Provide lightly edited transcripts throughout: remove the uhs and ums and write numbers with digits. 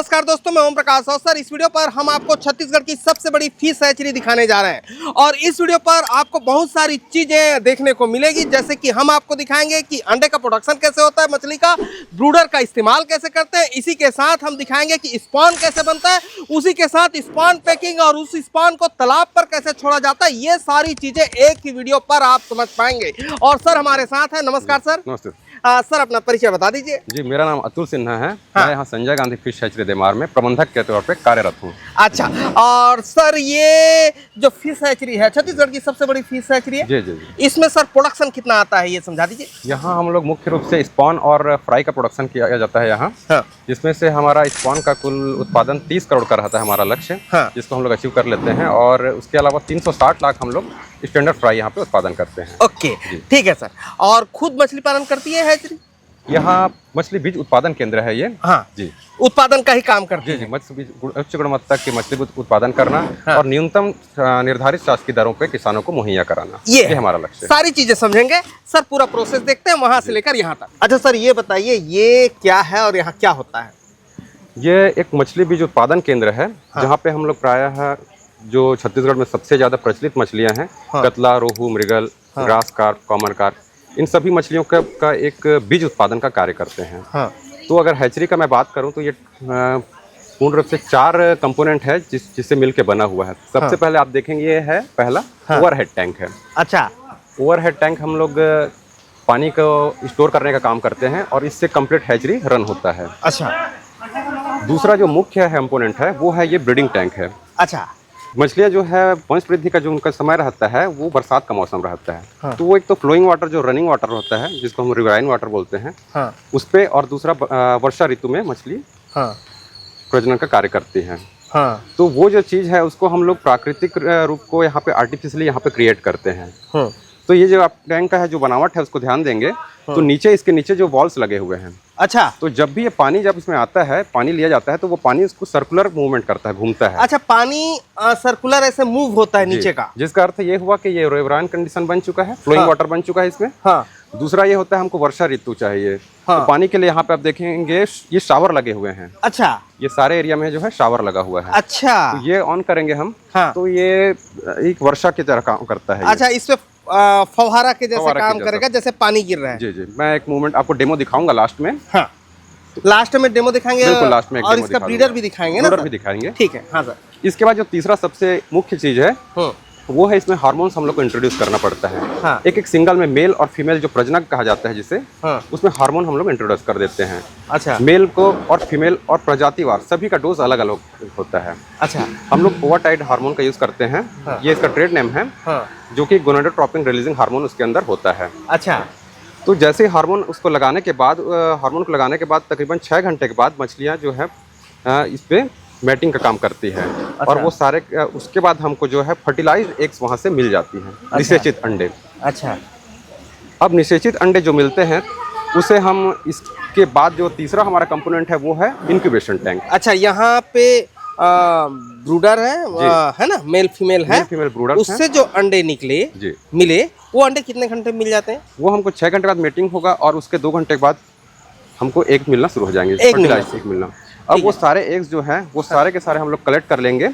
नमस्कार दोस्तों, मैं ओम प्रकाश और सर इस वीडियो पर हम आपको छत्तीसगढ़ की सबसे बड़ी फिश हैचरी दिखाने जा रहे हैं। और इस वीडियो पर आपको बहुत सारी चीज़ें देखने को मिलेगी, जैसे कि हम आपको दिखाएंगे कि अंडे का प्रोडक्शन कैसे होता है, मछली का ब्रूडर का इस्तेमाल कैसे करते हैं, इसी के साथ हम दिखाएंगे कि स्पॉन कैसे बनता है, उसी के साथ स्पॉन पैकिंग और उस स्पॉन को तालाब पर कैसे छोड़ा जाता है। ये सारी चीज़ें एक ही वीडियो पर आप समझ पाएंगे। और सर हमारे साथ है। नमस्कार सर। नमस्ते सर अपना परिचय बता दीजिए। जी, मेरा नाम अतुल सिन्हा है। हाँ। मैं यहाँ संजय गांधी फिश हैचरी देमार में प्रबंधक के तौर पे कार्यरत हूँ। अच्छा, और सर ये जो फिश हैचरी है छत्तीसगढ़ की सबसे बड़ी फिश हैचरी है। जी जी जी। इसमें सर प्रोडक्शन कितना आता है ये समझा दीजिए। यहाँ हम लोग मुख्य रूप से स्पॉन और फ्राई का प्रोडक्शन किया जाता है यहाँ। हाँ। जिसमें से हमारा स्पॉन का कुल उत्पादन 30 करोड़ का रहता है हमारा लक्ष्य। हाँ। जिसको हम लोग अचीव कर लेते हैं। और उसके अलावा 360 लाख हम लोग स्टैंडर्ड फ्राई यहाँ पे उत्पादन करते हैं। ओके, ठीक है सर। और खुद मछली पालन करती है हैचरी? यहाँ मछली बीज उत्पादन केंद्र है ये। हाँ जी, उत्पादन का ही काम करती जी है। जी। मत्स्य बीज उच्च गुणवत्ता की मछली उत्पादन करना। हाँ। और न्यूनतम निर्धारित शासकीय दरों पे किसानों को मुहैया कराना, ये हमारा लक्ष्य है। सारी चीजें समझेंगे सर, पूरा प्रोसेस देखते हैं वहां से लेकर यहाँ तक। अच्छा सर ये बताइए ये क्या है और यहाँ क्या होता है? ये एक मछली बीज उत्पादन केंद्र है। हाँ। जहाँ पे हम लोग प्रायः जो छत्तीसगढ़ में सबसे ज्यादा प्रचलित मछलियां हैं, हाँ। कतला, रोहू, मृगल, हाँ। ग्रास कार्प, कॉमन कार्प, इन सभी मछलियों का एक बीज उत्पादन का कार्य करते हैं। हाँ। तो अगर हैचरी का मैं बात करूं तो ये पूर्ण रूप से 4 कंपोनेंट है जिससे मिलके बना हुआ है। सबसे हाँ। पहले आप देखेंगे ये है पहला। हाँ। ओवरहेड टैंक है। अच्छा। ओवरहेड टैंक हम लोग पानी को स्टोर करने का काम करते हैं और इससे कंप्लीट हैचरी रन होता है। अच्छा। दूसरा जो मुख्य कंपोनेंट है वो है ये ब्रीडिंग टैंक है। अच्छा। मछलियाँ जो है वंश वृद्धि का जो उनका समय रहता है वो बरसात का मौसम रहता है। हाँ। तो वो एक तो फ्लोइंग वाटर जो रनिंग वाटर होता है जिसको हम रिवराइन वाटर बोलते हैं। हाँ। उस पे, और दूसरा वर्षा ऋतु में मछली हाँ। प्रजनन का कार्य करती हैं। हाँ। तो वो जो चीज़ है उसको हम लोग प्राकृतिक रूप को यहाँ पे आर्टिफिशियली यहाँ पे क्रिएट करते हैं। हाँ। तो ये जो आप टैंक का है जो बनावट है उसको ध्यान देंगे तो नीचे, इसके नीचे जो वॉल्स लगे हुए हैं। अच्छा। तो जब भी ये पानी जब इसमें आता है, पानी लिया जाता है तो वो पानी उसको सर्कुलर मूवमेंट करता है, घूमता है। अच्छा, पानी सर्कुलर ऐसे मूव होता है नीचे का, जिसका अर्थ ये हुआ कि ये रिवराइन कंडीशन बन चुका है, फ्लोइंग हाँ। वाटर बन चुका है इसमें। हाँ। दूसरा ये होता है हमको वर्षा ऋतु चाहिए। हाँ। तो पानी के लिए यहाँ पे आप देखेंगे ये शावर लगे हुए हैं। अच्छा। ये सारे एरिया में जो है शावर लगा हुआ है। अच्छा। तो ये ऑन करेंगे हम। हाँ। तो ये एक वर्षा की तरह काम करता है। अच्छा, इस पे फव्वारा के जैसे फव्वारा के काम जैसा। करेगा, जैसे पानी गिर रहा है। जी जी, मैं एक मोमेंट आपको डेमो दिखाऊंगा लास्ट में। हाँ, लास्ट में डेमो दिखाएंगे। बिल्कुल, लास्ट में एक और डेमो इसका दिखा ब्रीडर दूंगा। भी दिखाएंगे ना ब्रीडर सर? भी दिखाएंगे। ठीक है। हाँ सर। इसके बाद जो तीसरा सबसे मुख्य चीज है वो है इसमें हार्मोन्स हम लोग को इंट्रोड्यूस करना पड़ता है। हाँ। एक सिंगल में मेल और फीमेल जो प्रजनक कहा जाता है जिसे, हाँ। उसमें हार्मोन हम लोग इंट्रोड्यूस कर देते हैं। अच्छा। मेल को और फीमेल और प्रजातिवार सभी का डोज अलग अलग होता है। अच्छा। हम लोग ओवरटाइड हार्मोन का यूज करते हैं। हाँ। ये इसका ट्रेड नेम है। हाँ। जो कि गोनाडोट्रोपिन रिलीजिंग हार्मोन उसके अंदर होता है। अच्छा। तो जैसे हार्मोन उसको लगाने के बाद, हार्मोन को लगाने के बाद तकरीबन 6 घंटे के बाद मछलियाँ जो है इस पे मैटिंग का काम करती है। अच्छा। और वो सारे उसके बाद हमको जो है फर्टिलाइज्ड एग्स वहाँ से मिल जाती हैं। अच्छा। निषेचित अंडे। अच्छा। अब निषेचित अंडे जो मिलते हैं उसे हम, इसके बाद जो तीसरा हमारा कंपोनेंट है वो है इंक्यूबेशन टैंक। अच्छा, यहाँ पे ब्रूडर है ना, मेल फीमेल है। Male female ब्रूडर। उससे जो अंडे निकले जी, मिले, वो अंडे कितने घंटे में मिल जाते हैं? वो हमको 6 घंटे बाद मीटिंग होगा और उसके 2 घंटे के बाद हमको एग मिलना शुरू हो जाएंगे। एग मिलना। अब वो सारे एग्स जो हैं वो सारे के सारे हम लोग कलेक्ट कर लेंगे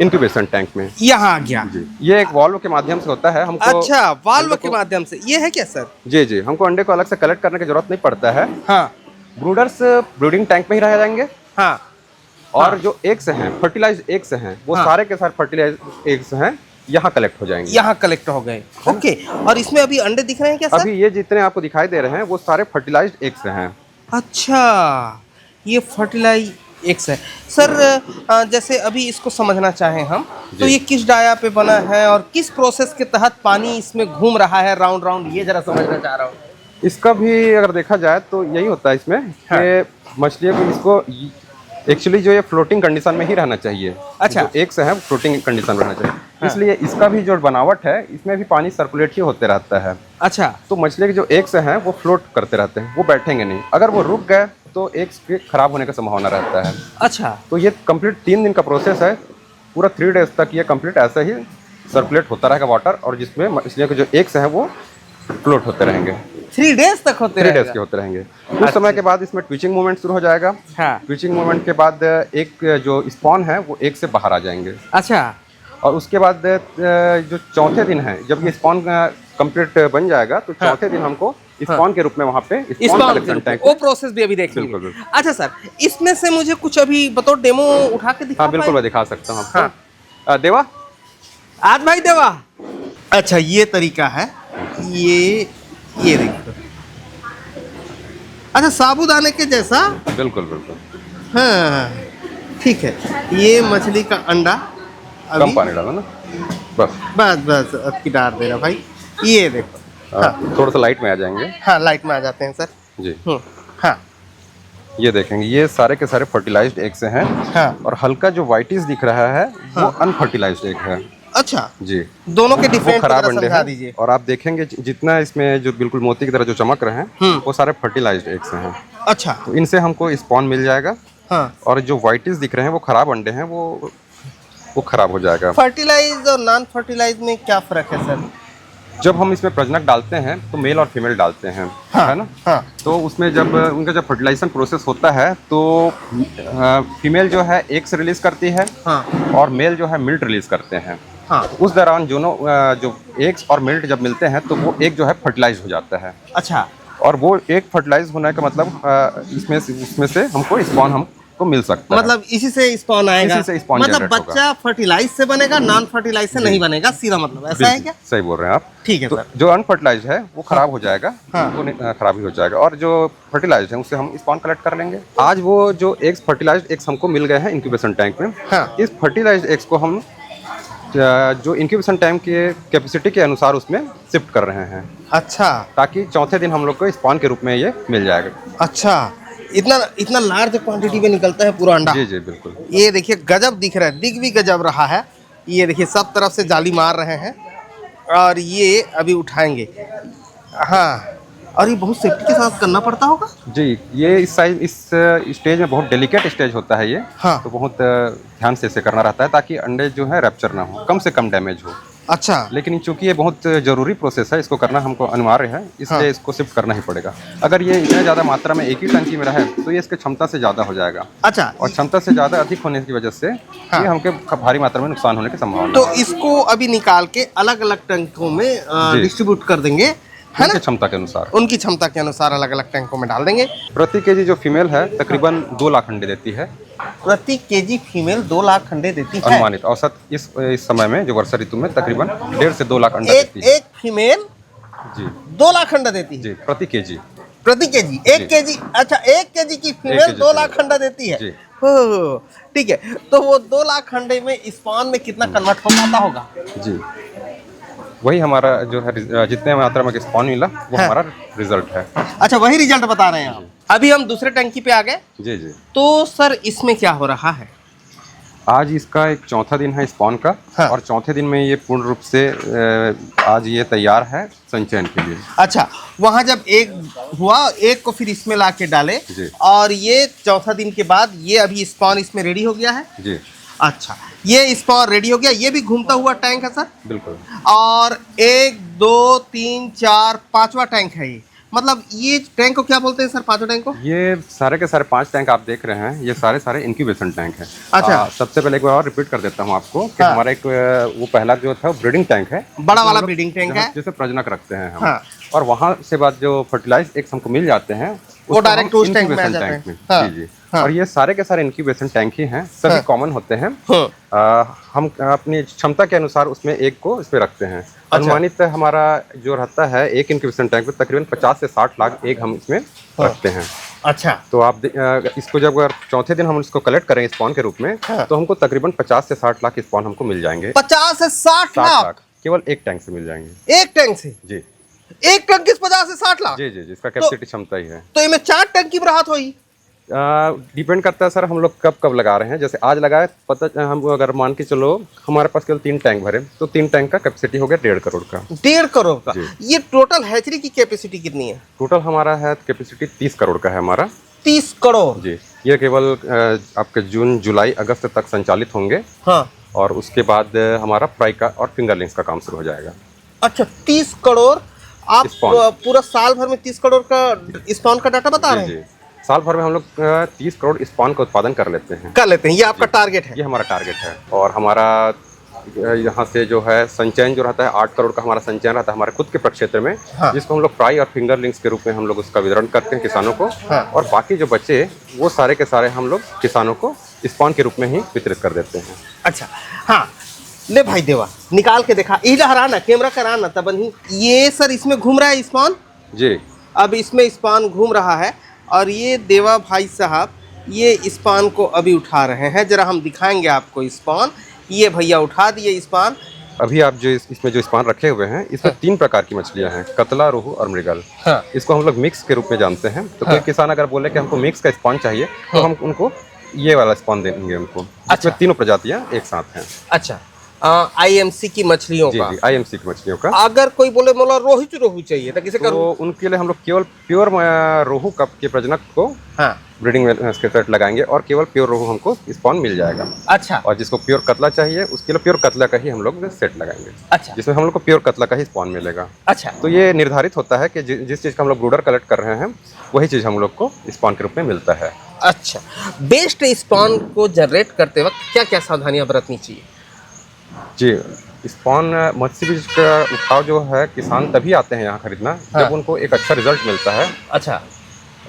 इंक्यूबेशन टैंक में। यहाँ आ गया। जी, ये एक वाल्व के माध्यम से होता है हमको। अच्छा, वाल्व के माध्यम से। ये है क्या सर? जी जी, हमको अंडे को अलग से कलेक्ट करने की जरूरत नहीं पड़ता है। हाँ। ब्रूडर्स ब्रीडिंग टैंक में ही रह जाएंगे। हाँ। और जो एग्स हैं, फर्टिलाइज्ड एग्स हैं, वो हाँ। सारे के सारे फर्टिलाइज्ड एग्स हैं यहाँ कलेक्ट हो जाएंगे। यहाँ कलेक्ट हो गए। ओके। और इसमें अभी अंडे दिख रहे हैं क्या सर? अभी ये जितने आपको दिखाई दे रहे हैं वो सारे फर्टिलाइज्ड एग्स हैं। अच्छा, ये फर्टिलाइज एग्स है सर। जैसे अभी इसको समझना चाहें हम तो ये किस डाया पे बना है और किस प्रोसेस के तहत पानी इसमें घूम रहा है राउंड राउंड, ये जरा समझना चाह रहा हूँ। इसका भी अगर देखा जाए तो यही होता है इसमें। हाँ। कि मछलियों को इसको एक्चुअली जो ये फ्लोटिंग कंडीशन में ही रहना चाहिए। अच्छा। जो एग्स है फ्लोटिंग कंडीशन में रहना चाहिए। हाँ। इसलिए इसका भी जो बनावट है इसमें भी पानी सर्कुलेट ही होते रहता है। अच्छा। तो मछली के जो एग्स हैं वो फ्लोट करते रहते हैं, वो बैठेंगे नहीं। अगर वो रुक गए तो एग्स के खराब होने का संभावना रहता है। अच्छा। तो ये कंप्लीट 3 दिन का प्रोसेस है। पूरा 3 डेज तक ये कंप्लीट ऐसा ही सर्कुलेट होता रहेगा वाटर, और जिसमें मछलियों के जो एग्स हैं वो फ्लोट होते रहेंगे। 3 डेज तक होते 3 रहेगा। डेज के होते रहेंगे। कुछ समय के बाद इसमें ट्विचिंग मूवमेंट शुरू हो जाएगा। हाँ। ट्विचिंग मूवमेंट के बाद एक जो स्पॉन है वो एग से बाहर आ जाएंगे, अच्छा। और उसके बाद जो चौथे दिन है जब ये स्पॉन कंप्लीट बन जाएगा तो चौथे दिन हमको स्पॉन के रूप में वहाँ पे स्पॉन कलेक्शन टैंक वो प्रोसेस भी अभी देखेंगे। बिल्कुल, बिल्कुल। अच्छा सर, इसमें से मुझे कुछ अभी बताओ, डेमो उठा के दिखा हाँ बिल्कुल, मैं दिखा सकता हूँ आपको। देवा, आज भाई देवा। अच्छा ये तरीका है, ये देखो। अच्छा साबूदाने के जैसा। बिल्कुल बिल्कुल। हाँ ठीक है। ये मछली का अंडा कम पानी डालो ना, बस बस अब की डाल दे रहा भाई। ये देखो। हाँ थोड़ा सा लाइट में आ जाएंगे। हाँ लाइट में आ जाते हैं सर जी। हाँ ये देखेंगे, ये सारे के सारे फर्टिलाइज्ड एग से हैं। हाँ। और हल्का जो व्हाइटिस दिख रहा है वो अनफर्टिलाइज्ड एग है। अच्छा जी। दोनों के वो डिफरेंट खराब अंडे समझा हैं, दीजिए। और आप देखेंगे जितना इसमें जो बिल्कुल मोती की तरह जो चमक रहे हैं वो सारे फर्टिलाइज्ड एग से हैं। अच्छा। तो इनसे हमको स्पॉन मिल जाएगा। हाँ। और जो व्हाइटिस दिख रहे हैं वो खराब अंडे हैं, वो खराब हो जाएगा। फर्टिलाइज और नॉन फर्टिलाइज में क्या फर्क है सर? जब हम इसमें प्रजनक डालते हैं तो मेल और फीमेल डालते हैं, है ना। हाँ। तो उसमें जब उनका जब फर्टिलाइजेशन प्रोसेस होता है तो फीमेल जो है एग से रिलीज करती है। हाँ। और मेल जो है मिल्ट रिलीज करते हैं। हाँ। उस दौरान दोनों जो एग्स और मिल्ट जब मिलते हैं तो वो एग जो है फर्टिलाइज हो जाता है। अच्छा। और वो एग फर्टिलाइज होने का मतलब इसमें से हमको स्पॉन हमको मिल सकता है। मतलब इसी से स्पॉन आएगा। इसी से spawn मतलब generate होगा। बच्चा फर्टिलाइज से बनेगा, नॉन फर्टिलाइज से नहीं बनेगा, सीधा मतलब ऐसा है क्या? सही बोल रहे हैं आप। ठीक है तो सर। जो अनफर्टिलाइज है वो खराब हो जाएगा। हाँ। वो खराब ही हो जाएगा, और जो फर्टिलाइज है उससे हम स्पॉन कलेक्ट कर लेंगे। आज वो जो एग्स फर्टिलाइज्ड एग्स हमको मिल गए हैं इंक्यूबेशन टैंक में। हाँ। इस फर्टिलाइज्ड एग्स को हम जो इंक्यूबेशन टैंक के कैपेसिटी के अनुसार उसमें शिफ्ट कर रहे हैं, अच्छा। ताकि चौथे दिन हम लोग को स्पॉन के रूप में ये मिल जाएगा। अच्छा इतना लार्ज क्वांटिटी में निकलता है पूरा अंडा। जी जी बिल्कुल। ये देखिए गजब दिख रहा है, दिख भी गजब रहा है। ये देखिए सब तरफ से जाली मार रहे हैं, और ये अभी उठाएंगे। हाँ, और ये बहुत सेफ्टी के साथ करना पड़ता होगा। जी, ये इस स्टेज में बहुत डेलिकेट स्टेज होता है ये। हाँ। तो बहुत ध्यान से इसे करना रहता है ताकि अंडे जो है रैप्चर ना हो, कम से कम डैमेज हो। अच्छा। लेकिन चूंकि ये बहुत जरूरी प्रोसेस है, इसको करना हमको अनिवार्य है, इसलिए हाँ। इसको शिफ्ट करना ही पड़ेगा। अगर ये इतने ज़्यादा मात्रा में एक ही टंकी में रहे तो ये इसके क्षमता से ज़्यादा हो जाएगा। अच्छा। और क्षमता से ज़्यादा अधिक होने की वजह से ये हमके भारी मात्रा में नुकसान होने की संभावना तो इसको अभी निकाल के अलग अलग टैंकों में डिस्ट्रीब्यूट कर देंगे, है ना? क्षमता के अनुसार, उनकी क्षमता के अनुसार अलग अलग टैंकों में डाल देंगे। प्रति केजी जो फीमेल है तकरीबन 2 लाख अंडे देती है। प्रति केजी फीमेल 2 लाख अंडे देती है। अनुमानित औसत इस समय में जो वर्षा ऋतु में तकरीबन 1.5 से 2 लाख अंडा देती है। एक फीमेल जी 2 लाख अंडा देती है जी, प्रति केजी। प्रति केजी। एक केजी, अच्छा 1 केजी की फीमेल 2 लाख अंडा देती है। जी। हो, ठीक है। तो वो 2 लाख अंडे में स्पॉन में कितना कन्वर्ट हो पाता होगा? जी, वही हमारा जो है जितने मात्रा में स्पॉन मिला वो हमारा रिजल्ट है। अच्छा, वही रिजल्ट बता रहे हैं आप। अभी हम दूसरे टंकी पे आ गए। जी जी। तो सर इसमें क्या हो रहा है? आज इसका एक चौथा दिन है स्पॉन का। हाँ। और चौथे दिन में ये पूर्ण रूप से आज ये तैयार है संचयन के लिए। अच्छा, वहाँ जब एक हुआ, एक को फिर इसमें ला के डाले, जी। और ये चौथा दिन के बाद ये अभी स्पॉन इसमें रेडी हो गया है। जी अच्छा, ये स्पॉन रेडी हो गया। ये भी घूमता हुआ टैंक है सर। बिल्कुल। और 1 2 3 4 5वां टैंक है ये। मतलब ये टैंक को क्या बोलते हैं सर, 5वां टैंक को? ये सारे के सारे 5 टैंक आप देख रहे हैं, ये सारे इंक्यूबेशन टैंक हैं। अच्छा। सबसे पहले एक बार और रिपीट कर देता हूँ आपको कि हाँ। हमारा एक वो पहला जो था ब्रीडिंग टैंक है, बड़ा वाला ब्रीडिंग टैंक है, जैसे प्रजनक रखते हैं हम। हाँ। और वहाँ से बाद जो फर्टिलाइज एग्स हमको मिल जाते हैं वो डायरेक्ट उस टैंक में आ इंक्यूबेशन जाते टैंक हैं। में। हाँ। जी जी। हाँ। और ये सारे के सारे इंक्यूबेशन टैंक ही हैं, सभी कॉमन होते हैं। हाँ। हम अपनी क्षमता के अनुसार उसमें एक को इस पे रखते हैं। अनुमानित हमारा जो रहता है एक इंक्यूबेशन टैंक में तकरीबन 50 से 60 लाख एग हम इसमें रखते हैं। अच्छा। तो आप इसको जब अगर चौथे दिन हम इसको कलेक्ट करेंगे स्पॉन के रूप में, हाँ। तो हमको तकरीबन 50 से 60 लाख स्पॉन हमको मिल जाएंगे। 50 से 60 60 लाख लाख केवल एक टैंक से मिल जाएंगे। एक टैंक से? जी एक टैंक की 50 से 60 लाख? जी जी, जिसका कैपेसिटी क्षमता ही है। तो इनमें 4 टैंक की राहत हुई। डिपेंड करता है सर, हम लोग कब कब लगा रहे हैं। जैसे आज लगाए, पता हम अगर मान के चलो हमारे पास केवल 3 टैंक भरे, तो 3 टैंक का कैपेसिटी हो गया 1.5 करोड़ का। 1.5 करोड़ का? जी। ये टोटल हैचरी की कैपेसिटी कितनी है? टोटल हमारा है कैपेसिटी 30 करोड़ का है हमारा। 30 करोड़? जी, ये केवल आपके जून जुलाई अगस्त तक संचालित होंगे। हाँ। और उसके बाद हमारा फ्राई का और फिंगरलिंग्स का काम शुरू हो जाएगा। अच्छा, 30 करोड़ आप स्पॉन। पूरा साल भर में 30 करोड़ का स्पॉन का डाटा बता रहे जी हैं? जी, साल भर में हम लोग 30 करोड़ स्पॉन का उत्पादन कर लेते हैं। कर लेते हैं, ये आपका टारगेट है? ये हमारा टारगेट है। और हमारा यहाँ से जो है संचयन जो रहता है 8 करोड़ का हमारा संचयन रहता है हमारे खुद के प्रक्षेत्र में। हाँ। जिसको हम लोग फ्राई और फिंगर लिंक्स के रूप में हम लोग उसका वितरण करते हैं किसानों को। हाँ। और बाकी जो बचे वो सारे के सारे हम लोग किसानों को स्पॉन के रूप में ही वितरित कर देते हैं। अच्छा, हाँ, ले भाई देवा निकाल के दिखा, इधर हराना कैमरा कराना तब ही। ये सर इसमें घूम रहा है स्पॉन? जी, अब इसमें स्पॉन घूम रहा है और ये देवा भाई साहब ये स्पॉन को अभी उठा रहे हैं। जरा हम दिखाएंगे आपको स्पॉन। ये भैया उठा दिए स्पॉन। अभी आप जो इसमें जो स्पॉन रखे हुए हैं इसमें 3 प्रकार की मछलियां हैं, कतला, रोहू और मृगल। हाँ। इसको हम लोग मिक्स के रूप में जानते हैं। तो कोई किसान अगर बोले कि हमको मिक्स का स्पॉन चाहिए तो हम उनको ये वाला स्पॉन देंगे उनको। अच्छा। इसमें तीनों प्रजातियां एक साथ हैं। अच्छा, आईएमसी की मछलियों जी का। जी, आईएमसी की मछलियों का। अगर कोई बोले मोला रोहू चाहिए तो किसे तो करूँ? उनके लिए हम लोग केवल प्योर रोहू कप के प्रजनक को हाँ। ब्रीडिंग में के तहत लगाएंगे और केवल प्योर रोहू हमको स्पॉन मिल जाएगा। अच्छा। और जिसको प्योर कतला चाहिए उसके लिए प्योर कतला का ही हम लोग सेट लगाएंगे। अच्छा। जिसमें हम लोग को प्योर कतला का ही स्पॉन मिलेगा। अच्छा। तो ये निर्धारित होता है कि जिस चीज़ का हम लोग ब्रूडर कलेक्ट कर रहे हैं वही चीज़ हम लोग को स्पॉन के रूप में मिलता है। अच्छा, बेस्ट स्पॉन को जनरेट करते वक्त क्या क्या सावधानियां बरतनी चाहिए? जी, स्पॉन मत्स्य बीज का उठाव जो है किसान तभी आते हैं यहाँ खरीदना हाँ। जब उनको एक अच्छा रिजल्ट मिलता है। अच्छा।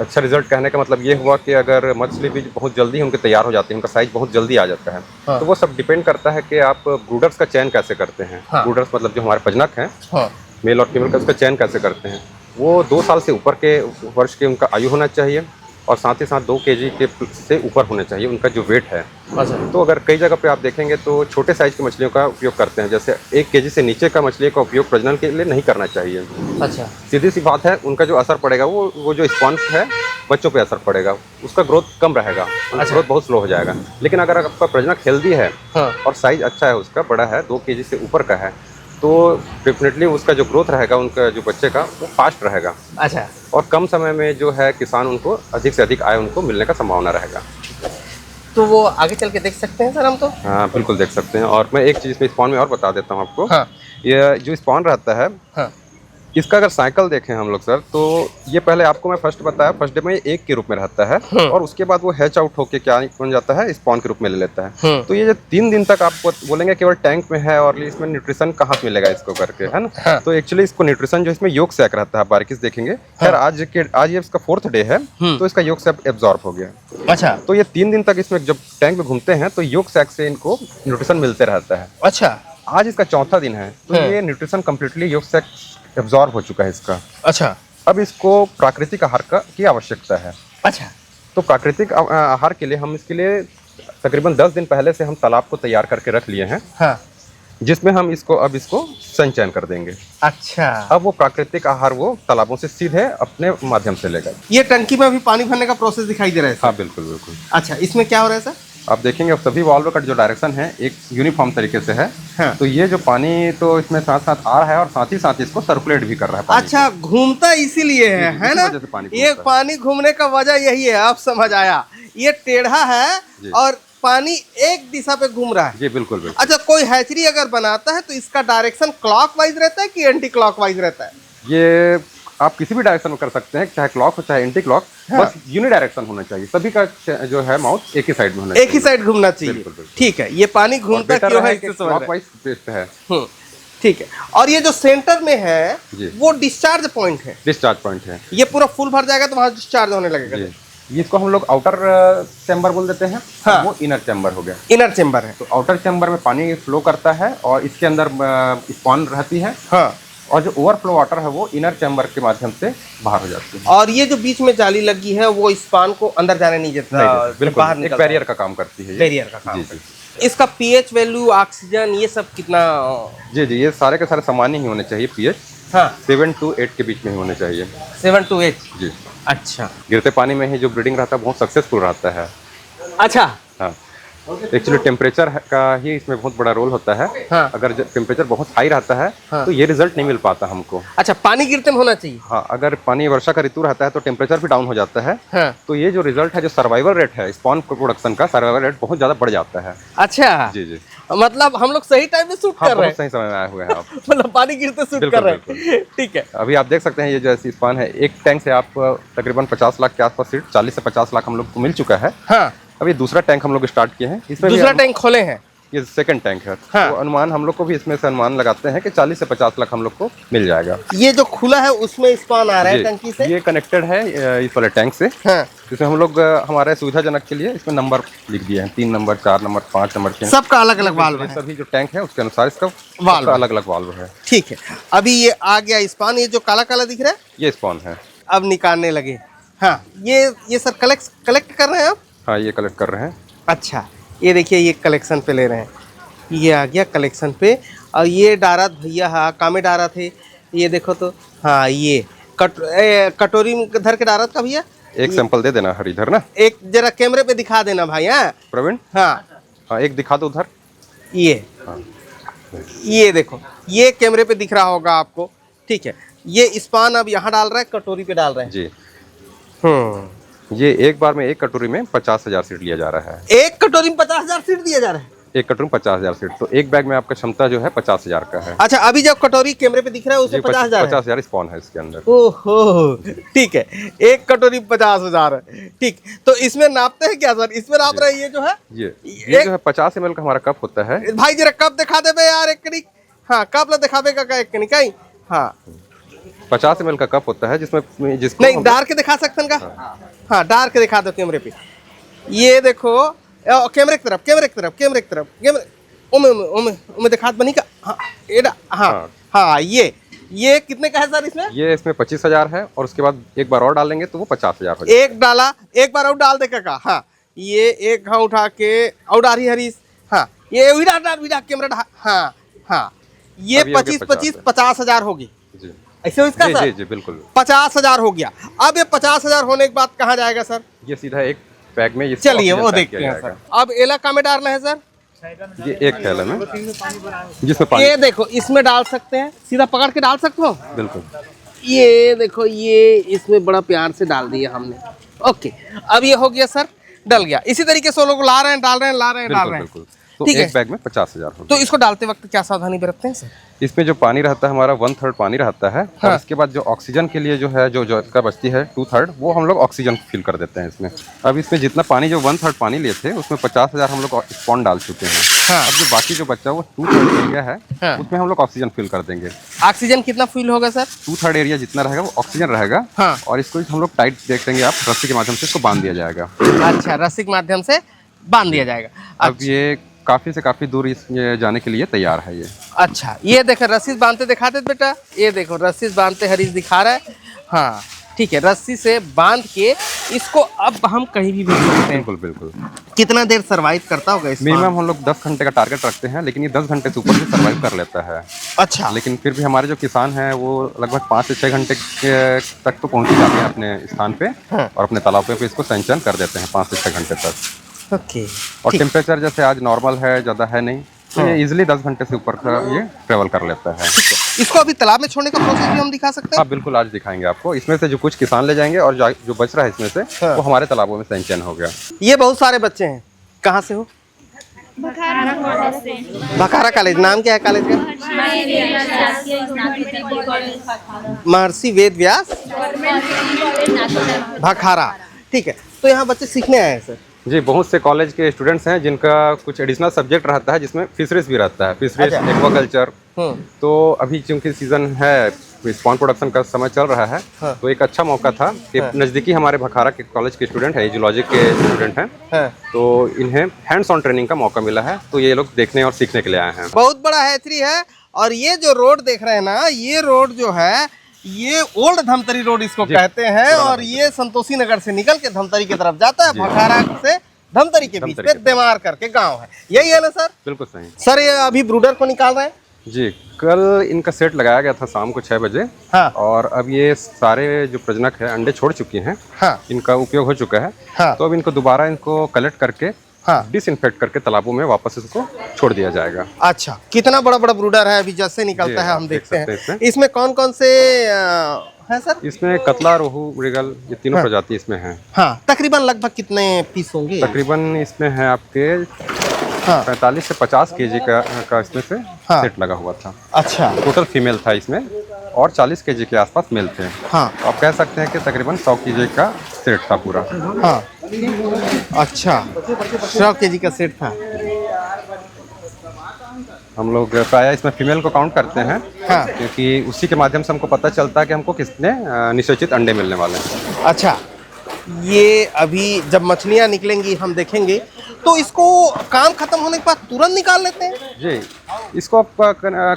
अच्छा रिजल्ट कहने का मतलब ये हुआ कि अगर मछली बीज बहुत जल्दी उनके तैयार हो जाते हैं, उनका साइज बहुत जल्दी आ जाता है। हाँ। तो वो सब डिपेंड करता है कि आप ब्रूडर्स का चयन कैसे करते हैं। हाँ। ब्रूडर्स मतलब जो हमारे प्रजनक हैं, हाँ। मेल और फीमेल का उसका चयन कैसे करते हैं। वो 2 साल से ऊपर के वर्ष के उनका आयु होना चाहिए और साथ ही साथ 2 केजी के से ऊपर होना चाहिए उनका जो वेट है। अच्छा। तो अगर कई जगह पे आप देखेंगे तो छोटे साइज की मछलियों का उपयोग करते हैं, जैसे 1 केजी से नीचे का मछली का उपयोग प्रजनन के लिए नहीं करना चाहिए। अच्छा। सीधी सी बात है, उनका जो असर पड़ेगा वो जो स्पॉन है बच्चों पे असर पड़ेगा, उसका ग्रोथ कम रहेगा, उनका ग्रोथ बहुत स्लो हो जाएगा। लेकिन अगर आपका प्रजनक हेल्दी है हाँ। और साइज अच्छा है, उसका बड़ा है, 2 केजी से ऊपर का है, तो डेफिनेटली उसका जो ग्रोथ रहेगा उनका जो बच्चे का वो फास्ट रहेगा। अच्छा। और कम समय में जो है किसान उनको अधिक से अधिक आय उनको मिलने का संभावना रहेगा। तो वो आगे चल के देख सकते हैं सर हम तो? हाँ बिल्कुल देख सकते हैं। और मैं एक चीज़ इसमें स्पॉन में और बता देता हूँ आपको। हाँ। ये जो स्पॉन रहता है, हाँ। इसका अगर साइकिल देखें हम लोग सर, तो ये पहले आपको मैं फर्स्ट बताया, फर्स्ट डे में एक के रूप में रहता है और उसके बाद वो हैच आउट होके क्या बन जाता है, स्पॉन के रूप में ले लेता है। तो ये जो 3 दिन तक आप बोलेंगे केवल टैंक में है और इसमें न्यूट्रिशन कहाँ से मिलेगा इसको करके, है ना। हाँ। तो एक्चुअली इसको न्यूट्रिशन जो इसमें योग सैक रहता है, बारीकी से देखेंगे। खैर आज ये इसका 4th डे है तो इसका योग सैक एब्जॉर्ब हो गया। अच्छा। तो ये 3 दिन तक इसमें जब टैंक में घूमते हैं तो योग सैक से इनको न्यूट्रिशन मिलते रहता है। अच्छा। आज इसका 4था दिन है तो ये nutrition completely yolk sac absorb हो चुका है इसका। अच्छा। अब इसको प्राकृतिक आहार की आवश्यकता है। अच्छा। तो प्राकृतिक आहार के लिए हम इसके लिए तकरीबन 10 दिन पहले से हम तालाब को तैयार करके रख लिए हैं। हाँ। जिसमें हम इसको संचयन कर देंगे। अच्छा। अब वो प्राकृतिक आहार वो तालाबों से सीधे अपने माध्यम से लेगा। ये टंकी में अभी पानी भरने का प्रोसेस दिखाई दे रहा है सर? हाँ बिल्कुल बिल्कुल। अच्छा, इसमें क्या हो रहा है सर? आप देखेंगे अब सभी वाल्व का जो डायरेक्शन है एक यूनिफॉर्म तरीके से है। हाँ। तो ये जो पानी तो इसमें साथ साथ आ रहा है और साथ ही साथ इसको सर्कुलेट भी कर रहा है पानी। अच्छा, घूमता इसीलिए है इसी ना? वजह से पानी ये घूमता है। पानी घूमने का वजह यही है, अब समझ आया। ये टेढ़ा है जी। और पानी एक दिशा पे घूम रहा है। जी बिल्कुल बिल्कुल। अच्छा, कोई हैचरी अगर बनाता है तो इसका डायरेक्शन क्लॉकवाइज रहता है कि एंटी क्लॉकवाइज रहता है? ये आप किसी भी डायरेक्शन में कर सकते हैं, चाहे क्लॉक हो चाहे एंटी क्लॉक। हाँ। बस यूनि डायरेक्शन होना चाहिए, सभी का जो है माउथ एक ही साइड में होना एक ही साइड घूमना चाहिए। बिल्कुल, बिल्कुल। ठीक है, ये पानी घूमता क्यों है इससे समझ रहे हैं। क्लॉकवाइज बेस्ट है। ठीक है। और ये जो सेंटर में है जी। वो डिस्चार्ज पॉइंट है। डिस्चार्ज पॉइंट है। ये पूरा फुल भर जाएगा तो वहां डिस्चार्ज होने लगेगा। जी। इसको हम लोग आउटर चैम्बर बोल देते हैं। हाँ। वो इनर चैम्बर हो गया। इनर चेम्बर है। तो आउटर चैम्बर में पानी फ्लो करता है और इसके अंदर स्पॉन रहती है। हाँ। और जो ओवरफ्लो वाटर है वो इनर चैम्बर के माध्यम से बाहर हो जाती है। और ये जो बीच में जाली लगी है वो स्पान को अंदर जाने नहीं देता, बिल्कुल बाहर एक निकलता बैरियर का काम करती है ये। बैरियर का काम जी, करती है। इसका पीएच वैल्यू, ऑक्सीजन, ये सब कितना? जी जी, ये सारे के सारे सामान्य ही होने चाहिए। पीएच हाँ। 7 to 8 के बीच में ही होने चाहिए। 7 to 8। जी। अच्छा। गिरते पानी में ही जो ब्रीडिंग रहता है बहुत सक्सेसफुल रहता है। अच्छा। हाँ। एक्चुअली टेम्परेचर का ही इसमें बहुत बड़ा रोल होता है। हाँ। अगर टेम्परेचर बहुत हाई रहता है तो ये रिजल्ट नहीं मिल पाता हमको। अच्छा, पानी गिरते में होना चाहिए। हाँ, अगर पानी वर्षा का ऋतु रहता है तो टेम्परेचर भी डाउन हो जाता है। हाँ। तो ये जो रिजल्ट है, जो सर्वाइवल रेट है स्पॉन प्रोडक्शन का, सर्वाइवल रेट बहुत ज्यादा बढ़ जाता है। अच्छा जी जी, मतलब हम लोग सही टाइम में शूट हाँ, कर रहे बहुत सही समय में आए हुए हैं आप। मतलब पानी गिरते शूट बिल्कुल, कर रहे हैं। ठीक है। अभी आप देख सकते हैं ये जो ऐसी स्पान है, एक टैंक से आप तकरीबन 50 लाख के आसपास सीट, 40 से 50 लाख हम लोग को मिल चुका है। हाँ। अभी दूसरा टैंक हम लोग स्टार्ट किए हैं। इसमें दूसरा टैंक खोले हैं। ये सेकंड टैंक है। हाँ। तो अनुमान हम लोग को भी इसमें से अनुमान लगाते हैं कि 40 से 50 लाख हम लोग को मिल जाएगा। ये जो खुला है उसमें स्पान आ रहा है टंकी से। ये कनेक्टेड है इस वाले टैंक से। हाँ। जिसमें हम लोग हमारे सुविधाजनक के लिए इसमें नंबर लिख दिए हैं, 3 नंबर, 4 नंबर, 5 नंबर के। सबका अलग अलग वाल्व है। सभी जो टैंक है उसके अनुसार इसका वाल्व अलग अलग वाल्व है। ठीक है। अभी ये आ गया स्पान, ये जो काला काला दिख रहा है ये स्पॉन है। अब निकालने लगे। हाँ, ये सर कलेक्ट कर रहे हैं आप। हाँ, ये कलेक्ट कर रहे हैं। अच्छा, ये देखिए ये कलेक्शन पे ले रहे हैं। ये आ गया कलेक्शन पे। और ये डारा भैया, हाँ कामे डारा थे, ये देखो तो। हाँ, ये कटोरी में धर के डारा था भैया। एक सैंपल दे देना हरिधर ना, एक जरा कैमरे पे दिखा देना भाई। हाँ प्रवीण। हाँ, हाँ, एक दिखा दो उधर। ये देखो, ये कैमरे पे दिख रहा होगा आपको। ठीक है, ये स्पान अब यहाँ डाल रहा है, कटोरी पे डाल रहे हैं जी। हम्म। ये एक बार में एक कटोरी में 50,000 सीट लिया जा रहा है। एक कटोरी में 50,000 सीट दिया जा रहा है। एक कटोरी में 50,000 सीट, तो एक बैग में आपका क्षमता जो है 50,000 का है। अच्छा, अभी जब कटोरी कैमरे पे दिख रहा है उसमें 50,000 50,000 स्पॉन है इसके अंदर। ओहो, ठीक है। एक कटोरी 50,000 है। ठीक, तो इसमें नापते हैं क्या सर? इसमें नाप रहे हैं ये जो है, ये जो है 50 ml का हमारा कप होता है। भाई जरा कप दिखा दे बे यार, एक कनिक। हाँ, कप ला दिखाबेगा का एक कनिक। हाँ, 50 ml का कप होता है जिसमें जिसको नहीं डार के दिखा सकते हैं का। हाँ, डार के दिखा दो कैमरे पे। ये देखो कैमरे की तरफ, कैमरे की तरफ, उमे दिखा बनी का। हाँ, हाँ हाँ, ये कितने का है सर इसमें? ये इसमें 25,000 है और उसके बाद एक बार और डालेंगे तो वो 50,000 हो जाएगा। एक डाला, एक बार और डाल देगा का। हाँ, ये एक हाँ उठा के और डाली हरीश। हाँ, ये विदा कैमरा। हाँ हाँ, ये 50,000 होगी। जी, ऐसे हो इसका सर? जी जी बिल्कुल, 50,000 हो गया। अब ये 50,000 होने के बाद कहाँ जाएगा सर? ये सीधा एक बैग में, चलिए वो देखते हैं सर। अब एला का में डालना है सर? ये एक थैला में जिसमें पानी। ये देखो, इसमें डाल सकते हैं, सीधा पकड़ के डाल सकते हो। बिल्कुल, ये देखो, ये इसमें बड़ा प्यार से डाल दिया हमने। ओके, अब ये हो गया सर, डल गया। इसी तरीके से लोग ला रहे हैं, डाल रहे हैं, ला रहे हैं, डाल रहे हैं। तो ठीक है। एक बैग में 50,000 होगा। तो इसको डालते वक्त क्या सावधानी बरतते हैं सर? इसमें जो पानी रहता है हमारा 1/3 पानी रहता है। हाँ। और इसके बाद जो ऑक्सीजन के लिए जो है जो इसका बचती है 2/3, वो हम लोग ऑक्सीजन फिल कर देते हैं इसमें। अब इसमें जितना पानी, जो 1/3 पानी लिए थे उसमें 50,000 हम लोग स्पॉन डाल चुके हैं। हाँ। अब जो बाकी जो बच्चा वो 2/3 एरिया है, हाँ। उसमें हम लोग ऑक्सीजन फिल कर देंगे। ऑक्सीजन कितना फील होगा सर? 2/3 एरिया जितना रहेगा वो ऑक्सीजन रहेगा। हाँ। और इसको हम लोग टाइट देख देंगे, आप रस्सी के माध्यम से इसको बांध दिया जाएगा। अच्छा, रस्सी के माध्यम से बांध दिया जाएगा। अब ये काफी से काफी दूर ये जाने के लिए तैयार है ये। अच्छा, ये देखो रस्सी बांधते दिखा दे बेटा। ये देखो रस्सी बांधते हरीश दिखा रहा है। हाँ ठीक है, रस्सी से बांध के इसको अब हम कहीं भी भेज सकते हैं। बिल्कुल बिल्कुल। कितना देर सरवाइव करता होगा इसमें? मिनिमम हम लोग 10 घंटे का टारगेट रखते हैं, लेकिन ये 10 घंटे से ऊपर भी सर्वाइव कर लेता है। अच्छा, लेकिन फिर भी हमारे जो किसान हैं वो लगभग 5 से 6 घंटे तक तो पहुंच ही जाते हैं अपने स्थान पे। हाँ। और अपने तालाब पे इसको सिंचन कर देते हैं 5 से 6 घंटे तक। ओके। और टेम्परेचर जैसे आज नॉर्मल है, ज़्यादा है नहीं, तो ये इजिली 10 घंटे से ऊपर का ये ट्रेवल कर लेता है। इसको अभी तालाब में छोड़ने का प्रोसेस भी हम दिखा सकते हैं? हाँ बिल्कुल, आज दिखाएंगे आपको। इसमें से जो कुछ किसान ले जाएंगे और जो बच रहा है इसमें से, हाँ। वो हमारे तालाबों में सिंचन हो गया। ये बहुत सारे बच्चे हैं, कहाँ से हो? भखारा कॉलेज। नाम क्या है कॉलेज का? महर्षि वेद व्यास भखारा। ठीक है, तो यहाँ बच्चे सीखने आए हैं सर? जी, बहुत से कॉलेज के स्टूडेंट्स हैं जिनका कुछ एडिशनल सब्जेक्ट रहता है, जिसमें फिशरीज भी रहता है, फिशरीज, अच्छा। एक्वाकल्चर। तो अभी चूंकि सीजन है, स्पॉन प्रोडक्शन का समय चल रहा है। हाँ। तो एक अच्छा मौका था कि नज़दीकी हमारे भखारा के कॉलेज के स्टूडेंट हैं, जूलॉजी के स्टूडेंट हैं। हाँ। तो इन्हें हैंड्स ऑन ट्रेनिंग का मौका मिला है, तो ये लोग देखने और सीखने के लिए आए हैं। बहुत बड़ा हैचरी है। और ये जो रोड देख रहे हैं ना, ये रोड जो है, ये ओल्ड धमतरी रोड इसको कहते हैं। और ये संतोषी नगर से निकल के धमतरी की तरफ जाता है। भखारा से धमतरी के बीच में देमार करके गांव है, यही है ना सर? बिल्कुल सही सर। ये अभी ब्रूडर को निकाल रहे हैं? जी, कल इनका सेट लगाया गया था शाम को 6 बजे। हाँ। और अब ये सारे जो प्रजनक है अंडे छोड़ चुके हैं। हाँ। इनका उपयोग हो चुका है। हाँ। तो अब इनको दोबारा इनको कलेक्ट करके हाँ। डिसइंफेक्ट करके तालाबों में वापस इसको छोड़ दिया जाएगा। अच्छा, कितना बड़ा बड़ा ब्रूडर है अभी जैसे निकलता है, हम देखते हैं इसमें कौन कौन से है सर? इसमें कतला, रोहू, मृगल, ये तीनों प्रजाति इसमें हैं। हाँ, तकरीबन लगभग कितने पीस होंगे? तकरीबन इसमें है आपके 45 से 50 केजी का इसमें से सेट लगा हुआ था। अच्छा, टोटल फीमेल था इसमें और 40 केजी के आसपास मेल थे। हाँ, तो आप कह सकते हैं कि तकरीबन 100 केजी का सेट था पूरा। हाँ, अच्छा, 100 केजी का सेट था। हम लोग प्राय इसमें फीमेल को काउंट करते हैं। हाँ। क्योंकि उसी के माध्यम से हमको पता चलता है कि हमको कितने निश्चित अंडे मिलने वाले हैं। अच्छा, ये अभी जब मछलियाँ निकलेंगी हम देखेंगे, तो इसको काम खत्म होने के बाद तुरंत निकाल लेते हैं? जी, इसको आप